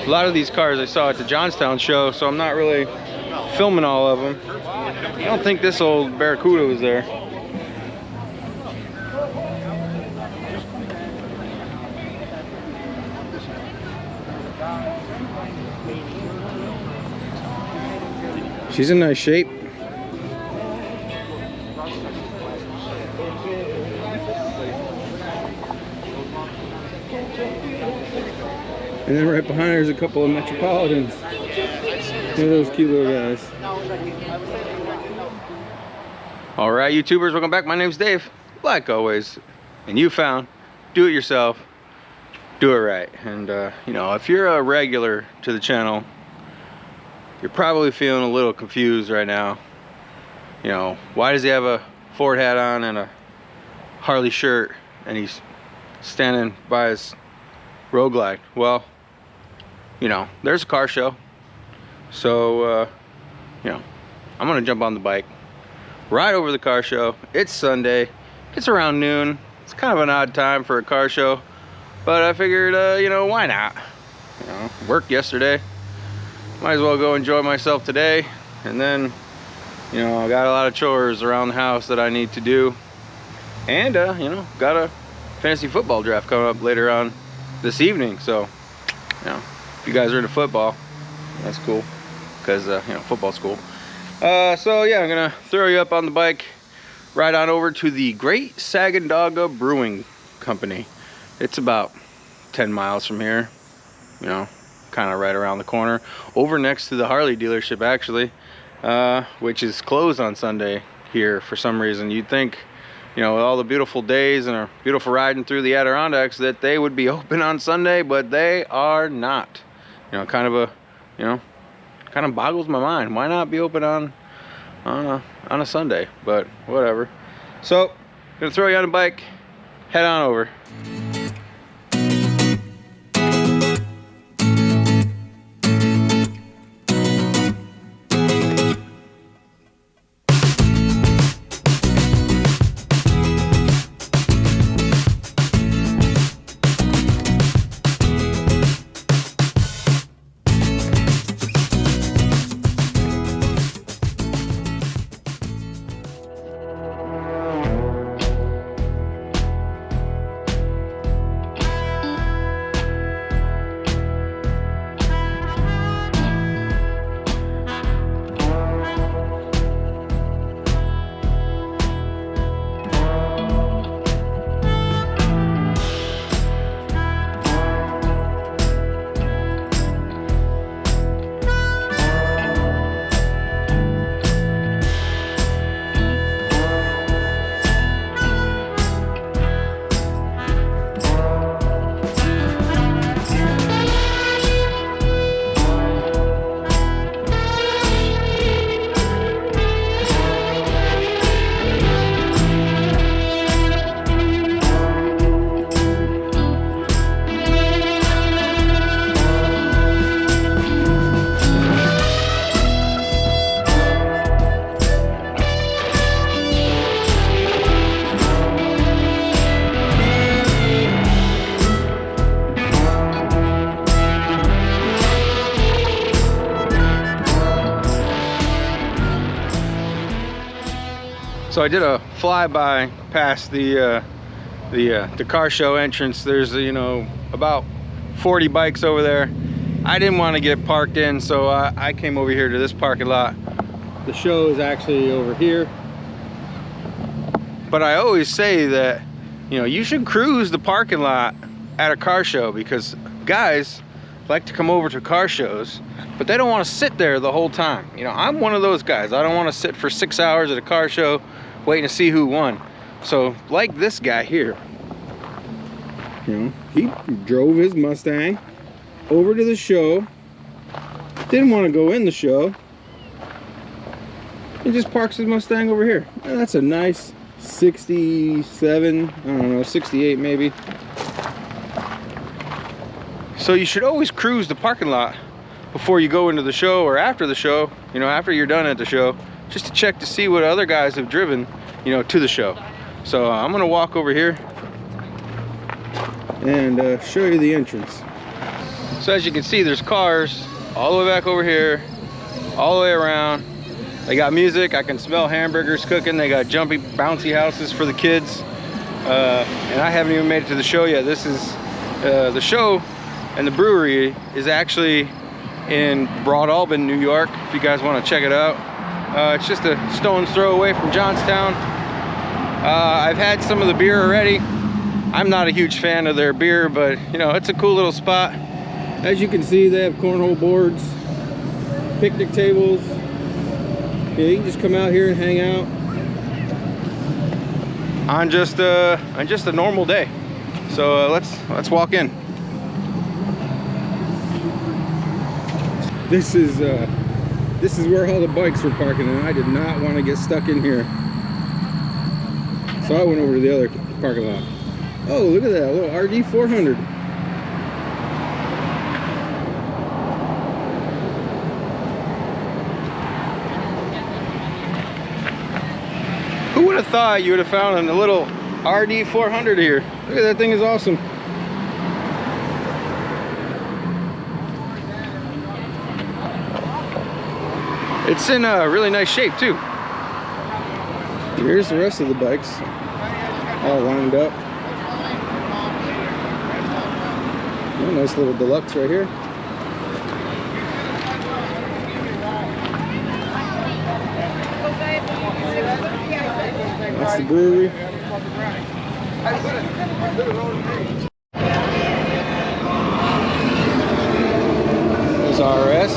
a lot of these cars I saw at the Johnstown show, so I'm not really filming all of them. I don't think this old Barracuda was there. She's in nice shape. And then right behind her is a couple of Metropolitans. Look at those cute little guys. Alright, YouTubers, welcome back. My name's Dave, like always. And you found do it yourself, do it right. And you know, if you're a regular to the channel, you're probably feeling a little confused right now. You know, why does he have a Ford hat on and a Harley shirt and he's standing by his Road Glide? Well, you know, there's a car show. So, you know, I'm gonna jump on the bike, ride over the car show. It's Sunday, it's around noon. It's kind of an odd time for a car show, but I figured, you know, why not? You know, worked yesterday. Might as well go enjoy myself today. And then, you know, I got a lot of chores around the house that I need to do. And, you know, got a fantasy football draft coming up later on this evening. So, you know, if you guys are into football, that's cool. Because, you know, football's cool. So, yeah, I'm going to throw you up on the bike. Ride on over to the Great Sacandaga Brewing Company. It's about 10 miles from here. You know, kind of right around the corner, over next to the Harley dealership actually, which is closed on Sunday here for some reason. You'd think, you know, with all the beautiful days and our beautiful riding through the Adirondacks, that they would be open on Sunday, but they are not. You know, kind of a, you know, kind of boggles my mind. Why not be open on a Sunday? But whatever. So, gonna throw you on a bike, head on over. So I did a flyby past the car show entrance. There's, you know, about 40 bikes over there. I didn't want to get parked in, so I came over here to this parking lot. The show is actually over here. But I always say that, you know, you should cruise the parking lot at a car show, because guys like to come over to car shows, but they don't want to sit there the whole time. You know, I'm one of those guys. I don't want to sit for 6 hours at a car show waiting to see who won. So, like this guy here, you know, he drove his Mustang over to the show, didn't want to go in the show, he just parks his Mustang over here. And that's a nice 67, I don't know, 68 maybe. So you should always cruise the parking lot before you go into the show, or after the show, you know, after you're done at the show, just to check to see what other guys have driven, you know, to the show. So I'm gonna walk over here and show you the entrance. So as you can see, there's cars all the way back over here, all the way around. They got music. I can smell hamburgers cooking. They got jumpy, bouncy houses for the kids. And I haven't even made it to the show yet. This is the show, and the brewery is actually in Broad Albin, New York, if you guys want to check it out. It's just a stone's throw away from Johnstown. I've had some of the beer already. I'm not a huge fan of their beer, but you know, it's a cool little spot. As you can see, they have cornhole boards, picnic tables. Yeah, you can just come out here and hang out on just a normal day. So let's walk in. This is where all the bikes were parking, and I did not want to get stuck in here. So I went over to the other parking lot. Oh, look at that, a little RD 400. Who would have thought you would have found a little RD 400 here? Look at that thing, is awesome. It's in a really nice shape too. Here's the rest of the bikes, all lined up. Oh, nice little deluxe right here. That's the brewery. There's RS.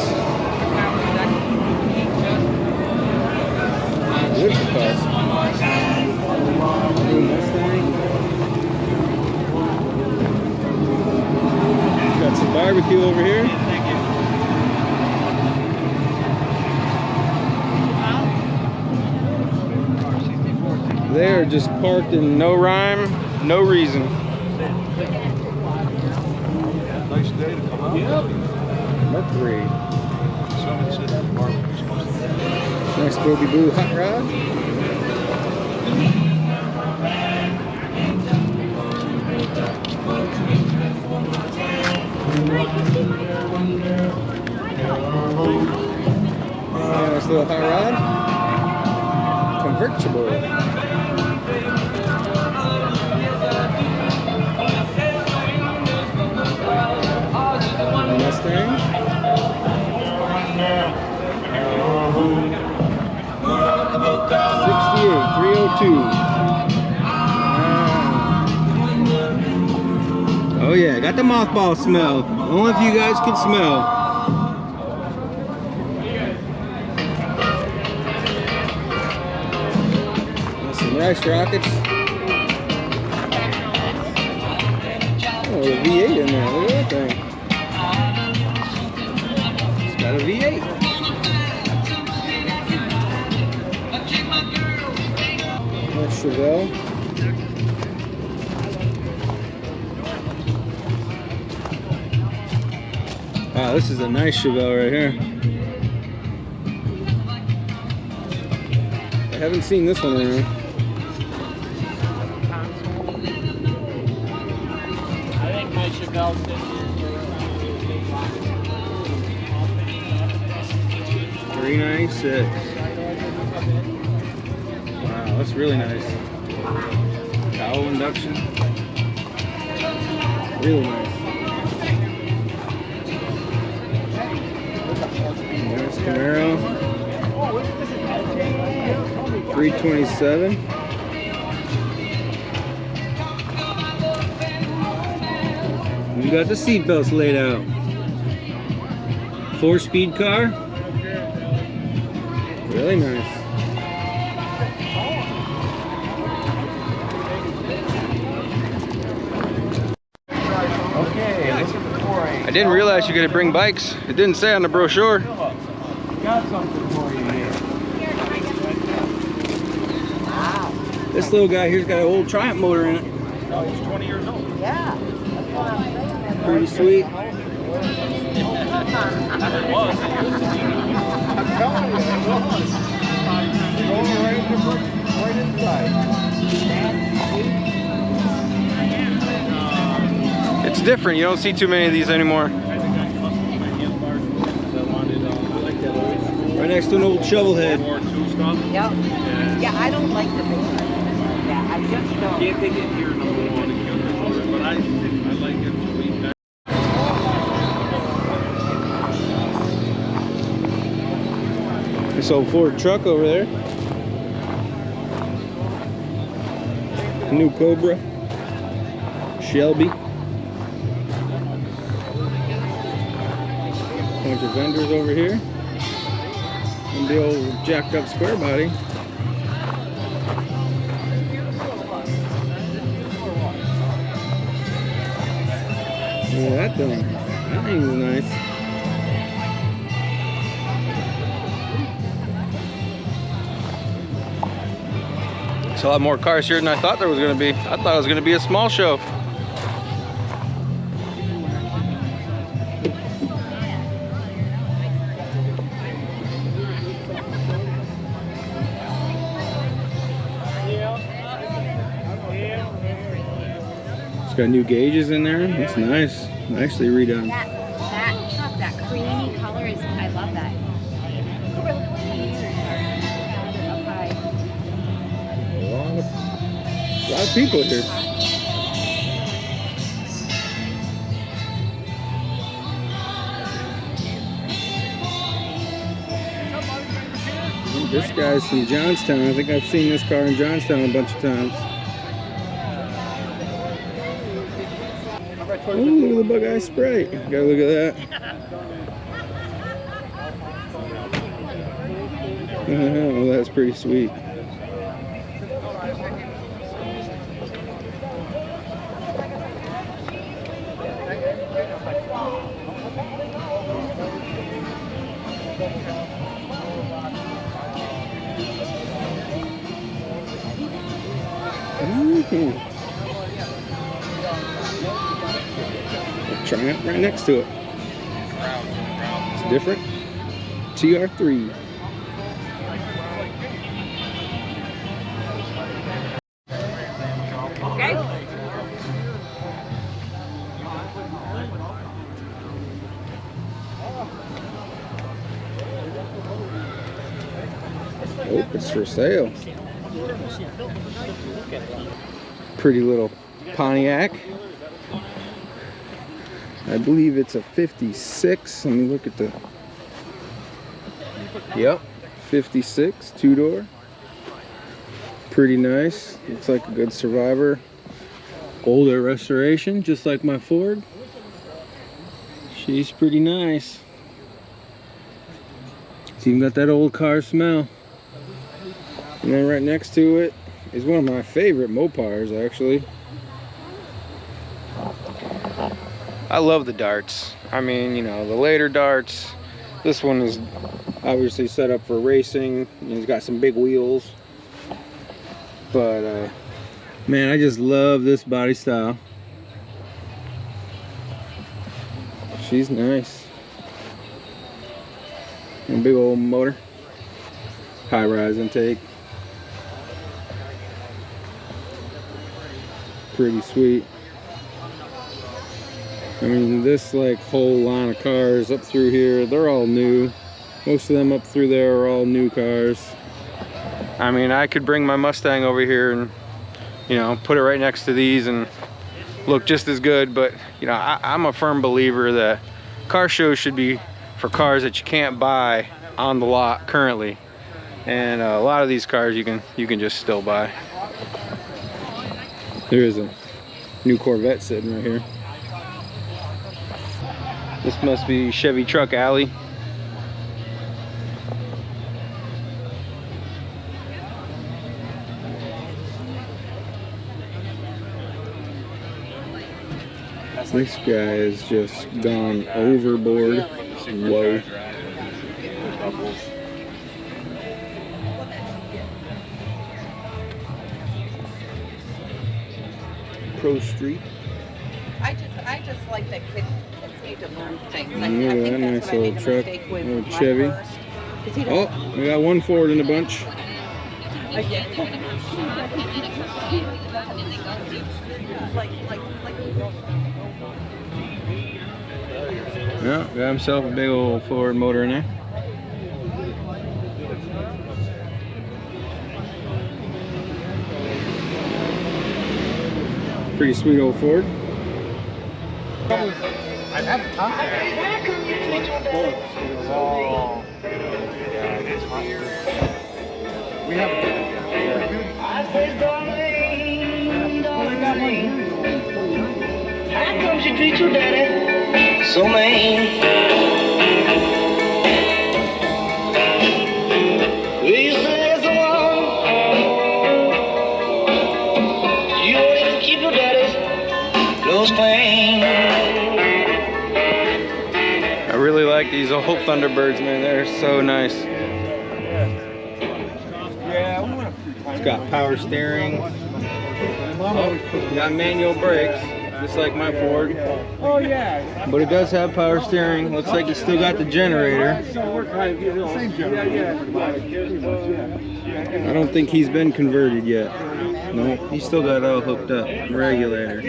There's the cars. New Mustang. Got some barbecue over here. They're just parked in no rhyme, no reason. Nice day to come out. Yep. Mercury. Nice Boogie Boo hot rod. Nice little hot rod. Convertible. Mustang. 68, 302. Oh yeah, got the mothball smell. Only if you guys can smell. Got some rice rockets. Oh, a V8 in there. Look at that thing. It's got a V8. Chevelle. Wow, this is a nice Chevelle right here. I haven't seen this one around. I think my Chevelle's 396. That's really nice. Cowl induction. Really nice. Nice Camaro. 327. We got the seat belts laid out. 4-speed car. Really nice. I didn't realize you could bring bikes. It didn't say on the brochure. got something for you here. Wow. This little guy here's got an old Triumph motor in it. Oh, he's 20 years old. Yeah, that's what I'm saying. Pretty sweet. It was. I'm telling you, it was. Going right inside. It's different. You don't see too many of these anymore. I think I Right next to an old shovel head. War II stuff. Yep. Yeah, I don't like the big one. Yeah, I just don't. Can't take it here number one in Gunter, but I like it sweet. This old Ford truck over there. New Cobra. Shelby. Bunch of vendors over here. And the old jacked up square body. Look at that thing. That thing's nice. There's a lot more cars here than I thought there was going to be. I thought it was going to be a small show. It's got new gauges in there. It's nice. Nicely redone. That truck, that creamy color is, I love that. A lot of people here. This guy's from Johnstown. I think I've seen this car in Johnstown a bunch of times. Oh, look at the bug eye spray. Gotta look at that. Oh, that's pretty sweet. Triumph right next to it. It's different. TR3. Oh, it's for sale. Pretty little Pontiac. I believe it's a 56. Let me look at the... Yep, 56, two-door. Pretty nice. Looks like a good survivor. Older restoration, just like my Ford. She's pretty nice. It's even got that old car smell. And then right next to it is one of my favorite Mopars, actually. I love the darts. I mean, you know, the later darts. This one is obviously set up for racing. It's got some big wheels. But, man, I just love this body style. She's nice. And big old motor. High-rise intake. Pretty sweet. I mean, this like whole line of cars up through here, they're all new. Most of them up through there are all new cars. I mean, I could bring my Mustang over here and, you know, put it right next to these and look just as good. But, you know, I'm a firm believer that car shows should be for cars that you can't buy on the lot currently. And a lot of these cars you can just still buy. There is a new Corvette sitting right here. This must be Chevy Truck Alley. This guy has just gone overboard. Whoa. Pro Street. I just like that kids need to learn things. I Look at that think nice that's what I made old a truck, mistake with old my Chevy. first. 'Cause he Oh, don't- we got one Ford in the bunch. Yeah, got himself a big old Ford motor in there. Pretty sweet old Ford. I have a top hat. Oh. We have How come she treat your daddy so mean? We used to live so long. You wanted to keep your daddy's clothes clean. I really like these old Thunderbirds, man. They're so nice. It's got power steering. Got manual brakes, just like my Ford. Oh yeah. But it does have power steering. Looks like it's still got the generator. Same generator. I don't think he's been converted yet. No, he's still got it all hooked up. Regulator.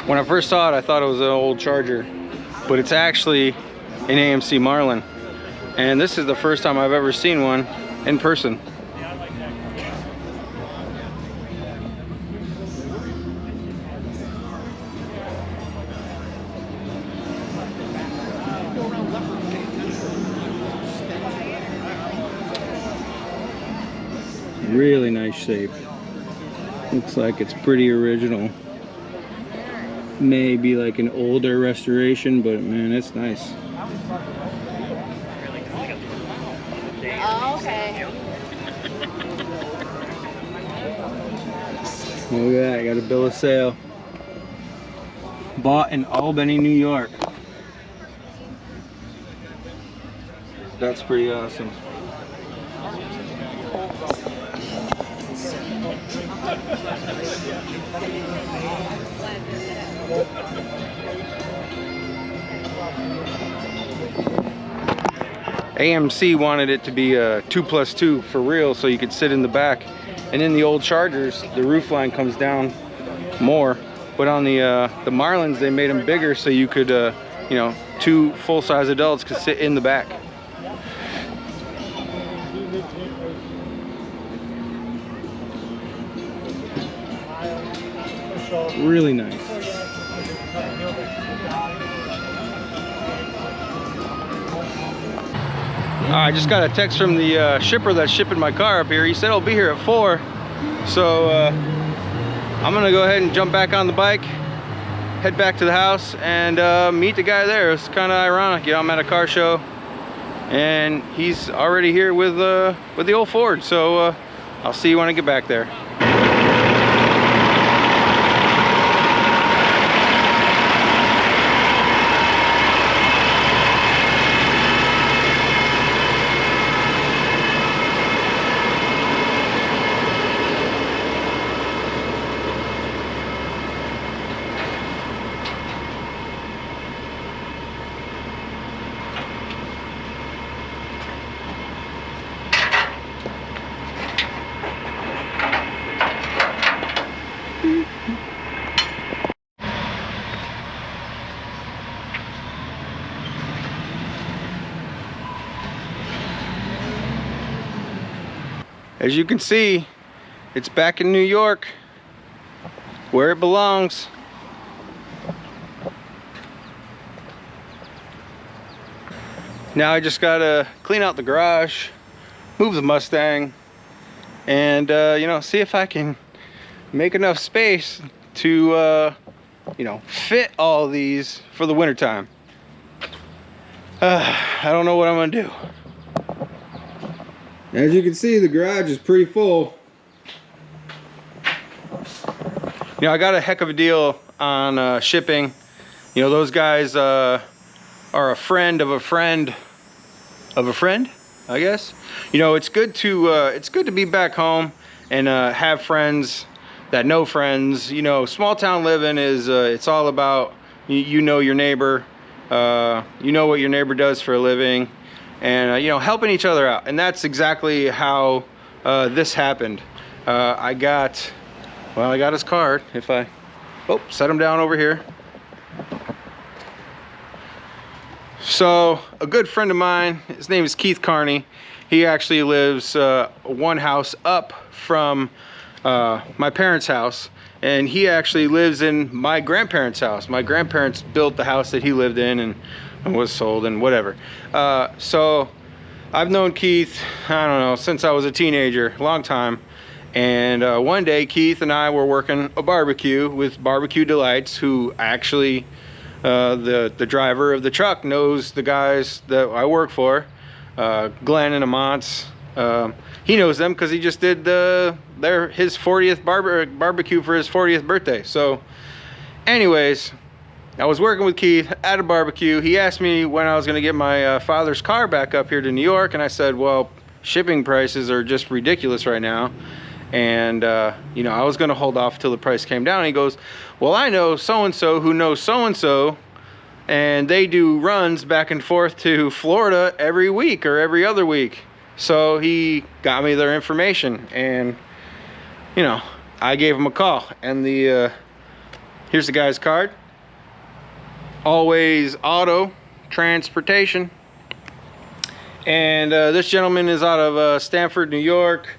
When I first saw it, I thought it was an old Charger, but it's actually an AMC Marlin. And this is the first time I've ever seen one in person. Really nice shape. Looks like it's pretty original. Maybe like an older restoration, but man, it's nice. Oh, okay. Look at that, I got a bill of sale. Bought in Albany, New York. That's pretty awesome. AMC wanted it to be a 2+2 for real, so you could sit in the back. And in the old Chargers, the roof line comes down more. But on the Marlins, they made them bigger, so you could, you know, 2 full-size adults could sit in the back. Really nice. I just got a text from the shipper that's shipping my car up here. He said he'll be here at 4. So I'm gonna go ahead and jump back on the bike, head back to the house, and meet the guy there. It's kind of ironic, you know, I'm at a car show and he's already here with the old Ford. So I'll see you when I get back there. As you can see, it's back in New York, where it belongs. Now I just gotta clean out the garage, move the Mustang, and you know, see if I can make enough space to you know, fit all these for the winter time. I don't know what I'm gonna do. As you can see, the garage is pretty full. You know, I got a heck of a deal on shipping. You know, those guys are a friend of a friend of a friend, I guess. You know, it's good to be back home and have friends that know friends. You know, small town living is it's all about you know your neighbor, you know what your neighbor does for a living, and you know, helping each other out. And that's exactly how this happened. I got his card. If I set him down over here. So a good friend of mine, his name is Keith Carney. He actually lives one house up from my parents' house, and he actually lives in my grandparents' house. My grandparents built the house that he lived in and was sold and whatever. So I've known Keith, I don't know, since I was a teenager, long time. And one day Keith and I were working a barbecue with Barbecue Delights, who actually the driver of the truck knows the guys that I work for, Glenn and Amant's. He knows them because he just did his 40th barbecue for his 40th birthday. So anyways, I was working with Keith at a barbecue. He asked me when I was going to get my father's car back up here to New York, and I said, well, shipping prices are just ridiculous right now. And you know, I was gonna hold off till the price came down. And he goes, well, I know so-and-so who knows so-and-so, and they do runs back and forth to Florida every week or every other week. So he got me their information, and you know, I gave him a call. And here's the guy's card. Always Auto Transportation. And this gentleman is out of Stamford, New York.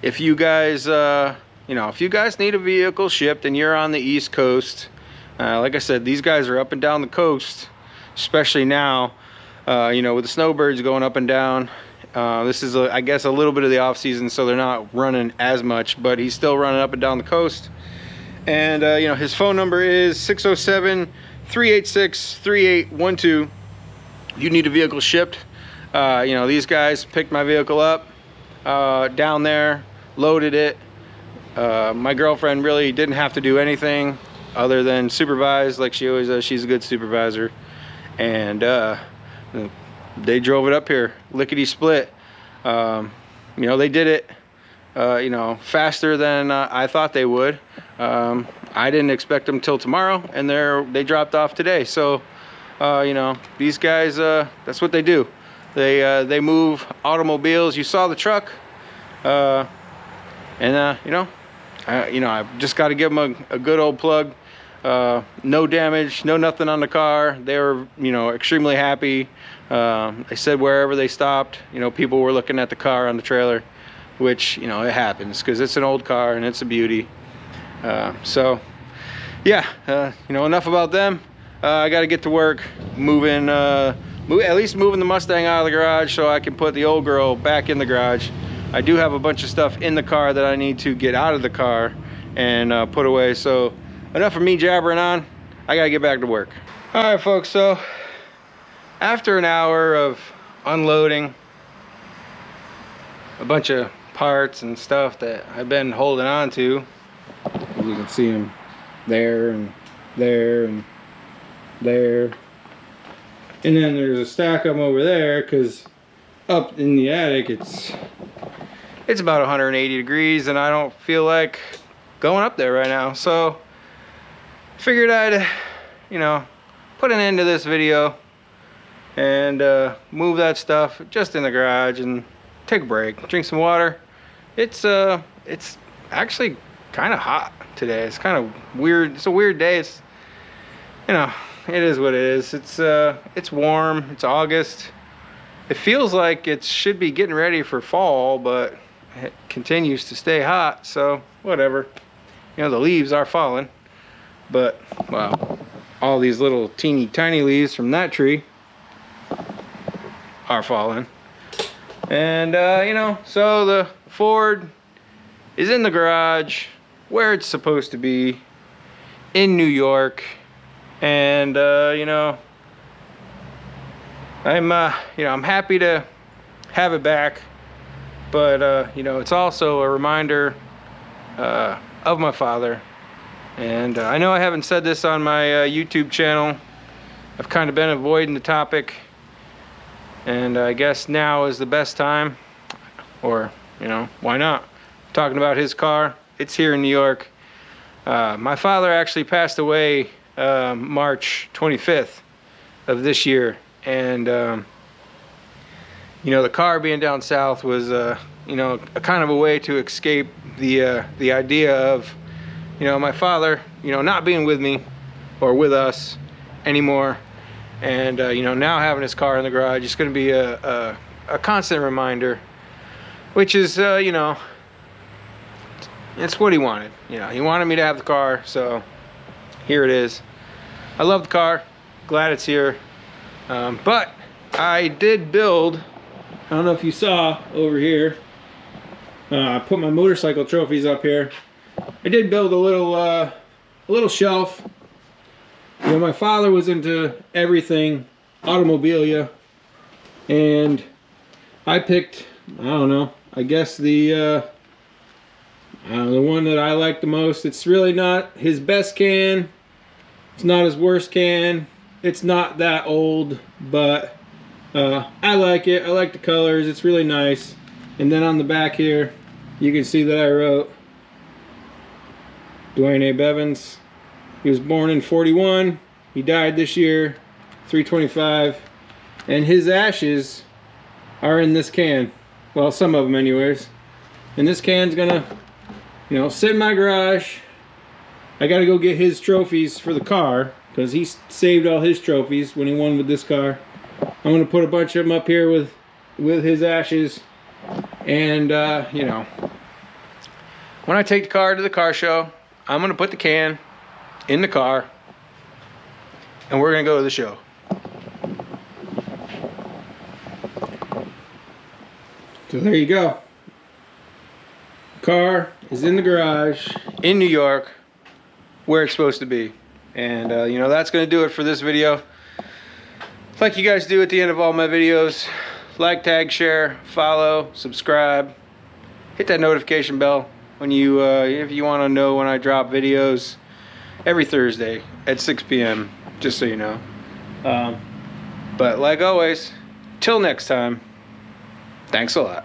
If you guys, you know, if you guys need a vehicle shipped and you're on the East Coast, like I said, these guys are up and down the coast, especially now, you know, with the snowbirds going up and down. This is, I guess, a little bit of the off season, so they're not running as much, but he's still running up and down the coast. And, you know, his phone number is 607-386-3812. You need a vehicle shipped. You know, these guys picked my vehicle up down there, loaded it. My girlfriend really didn't have to do anything other than supervise like she always does. She's a good supervisor. And they drove it up here, lickety split. You know, they did it, you know, faster than I thought they would. I didn't expect them till tomorrow, and they dropped off today. So you know, these guys, that's what they do. They move automobiles. You saw the truck, and you know, I've just got to give them a good old plug. No damage, no nothing on the car. They were, you know, extremely happy. They said wherever they stopped, you know, people were looking at the car on the trailer, which, you know, it happens because it's an old car and it's a beauty. So yeah, you know, enough about them. I got to get to work moving, at least moving the Mustang out of the garage so I can put the old girl back in the garage. I do have a bunch of stuff in the car that I need to get out of the car and put away. So enough of me jabbering on. I got to get back to work. All right, folks. So after an hour of unloading a bunch of parts and stuff that I've been holding on to, you can see them there and there and there, and then there's a stack of them over there because up in the attic it's about 180 degrees and I don't feel like going up there right now. So figured I'd, you know, put an end to this video and move that stuff just in the garage and take a break, drink some water. It's actually kind of hot today. It's kind of weird. It's a weird day. It's, you know, it is what it is. It's warm. It's August. It feels like it should be getting ready for fall, but it continues to stay hot. So whatever. You know, the leaves are falling, but wow, all these little teeny tiny leaves from that tree are falling. And you know, so the Ford is in the garage where it's supposed to be in New York. And you know, I'm happy to have it back, but you know, it's also a reminder of my father. And I know I haven't said this on my YouTube channel. I've kind of been avoiding the topic, and I guess now is the best time, or you know, why not? I'm talking about his car. It's here in New York. My father actually passed away March 25th of this year, and you know, the car being down south was you know, a kind of a way to escape the idea of, you know, my father, you know, not being with me or with us anymore. And you know, now having his car in the garage is going to be a constant reminder, which is you know, it's what he wanted. You know, he wanted me to have the car, so here it is. I love the car, glad it's here. But I did build, I don't know if you saw over here, I put my motorcycle trophies up here. I did build a little shelf. You know, my father was into everything automobilia, and I picked, I don't know, I guess the one that I like the most. It's really not his best can, it's not his worst can, it's not that old, but I like it. I like the colors, it's really nice. And then on the back here, you can see that I wrote Dwayne A. Bevins. He was born in 41. He died this year, 3/25. And his ashes are in this can. Well, some of them anyways. And this can's gonna, you know, sit in my garage. I gotta go get his trophies for the car, because he saved all his trophies when he won with this car. I'm gonna put a bunch of them up here with his ashes. And you know, when I take the car to the car show, I'm gonna put the can in the car and we're gonna go to the show. So there you go. Car is in the garage in New York, where it's supposed to be. And you know, that's gonna do it for this video. Like you guys do at the end of all my videos, like, tag, share, follow, subscribe, hit that notification bell when you if you want to know when I drop videos every Thursday at 6 p.m. just so you know. But like always, till next time, thanks a lot.